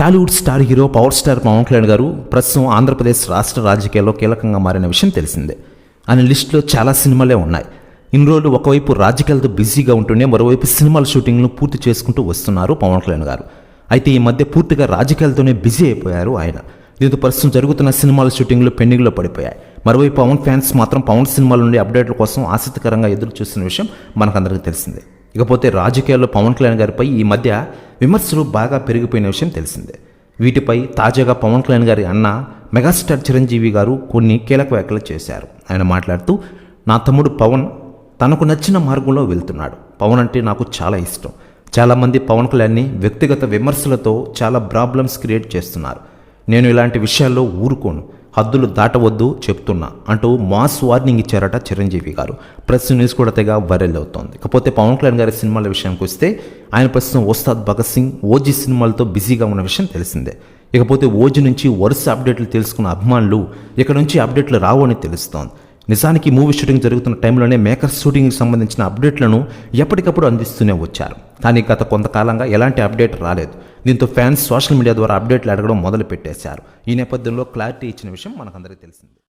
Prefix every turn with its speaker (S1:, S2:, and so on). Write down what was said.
S1: Tollywood star hero power star Pawan Kalyan garu ప్రస్తుతం ఆంధ్రప్రదేశ్ రాష్ట్ర రాజకీయాల్లో కీలకంగా మారిన విషయం తెలిసిందే. ఆయన లిస్టులో చాలా సినిమాలే ఉన్నాయి. ఇన్ని రోజులు ఒకవైపు రాజకీయాలతో బిజీగా ఉంటూనే మరోవైపు సినిమాల షూటింగ్ను పూర్తి చేసుకుంటూ వస్తున్నారు పవన్ కళ్యాణ్ గారు. అయితే ఈ మధ్య పూర్తిగా రాజకీయాలతోనే బిజీ అయిపోయారు ఆయన. దీంతో ప్రస్తుతం జరుగుతున్న సినిమాల షూటింగ్లు పెండింగ్లో పడిపోయాయి. మరోవైపు పవన్ ఫ్యాన్స్ మాత్రం పవన్ సినిమాల నుండి అప్డేట్ల కోసం ఆసక్తికరంగా ఎదురు చూస్తున్న విషయం మనకందరికీ తెలిసిందే. ఇకపోతే రాజకీయాల్లో పవన్ కళ్యాణ్ గారిపై ఈ మధ్య విమర్శలు బాగా పెరిగిపోయిన విషయం తెలిసిందే. వీటిపై తాజాగా పవన్ కళ్యాణ్ గారి అన్న మెగాస్టార్ చిరంజీవి గారు కొన్ని కీలక వ్యాఖ్యలు చేశారు. ఆయన మాట్లాడుతూ, నా తమ్ముడు పవన్ తనకు నచ్చిన మార్గంలో వెళ్తున్నాడు. పవన్ అంటే నాకు చాలా ఇష్టం. చాలామంది పవన్ కళ్యాణ్ని వ్యక్తిగత విమర్శలతో చాలా ప్రాబ్లమ్స్ క్రియేట్ చేస్తున్నారు. నేను ఇలాంటి విషయాల్లో ఊరుకోను, హద్దులు దాటవద్దు చెప్తున్నా అంటూ మాస్ వార్నింగ్ ఇచ్చారట చిరంజీవి గారు. ప్రస్తుతం న్యూస్ కూడా తెగ వైరల్ అవుతోంది. ఇకపోతే పవన్ కళ్యాణ్ గారి సినిమాల విషయానికి వస్తే ఆయన ప్రస్తుతం ఉస్తాద్ భగత్ సింగ్, ఓజీ సినిమాలతో బిజీగా ఉన్న విషయం తెలిసిందే. ఇకపోతే ఓజీ నుంచి వరుస అప్డేట్లు తెలుసుకున్న అభిమానులు ఇక నుంచి అప్డేట్లు రావు అని తెలుస్తోంది. నిజానికి మూవీ షూటింగ్ జరుగుతున్న టైంలోనే మేకర్స్ షూటింగ్కి సంబంధించిన అప్డేట్లను ఎప్పటికప్పుడు అందిస్తూనే వచ్చారు. కానీ గత కొంతకాలంగా ఎలాంటి అప్డేట్ రాలేదు. దీంతో ఫ్యాన్స్ సోషల్ మీడియా ద్వారా అప్డేట్లు అడగడం మొదలు పెట్టేశారు. ఈ నేపథ్యంలో క్లారిటీ ఇచ్చిన విషయం మనకందరికీ తెలిసింది.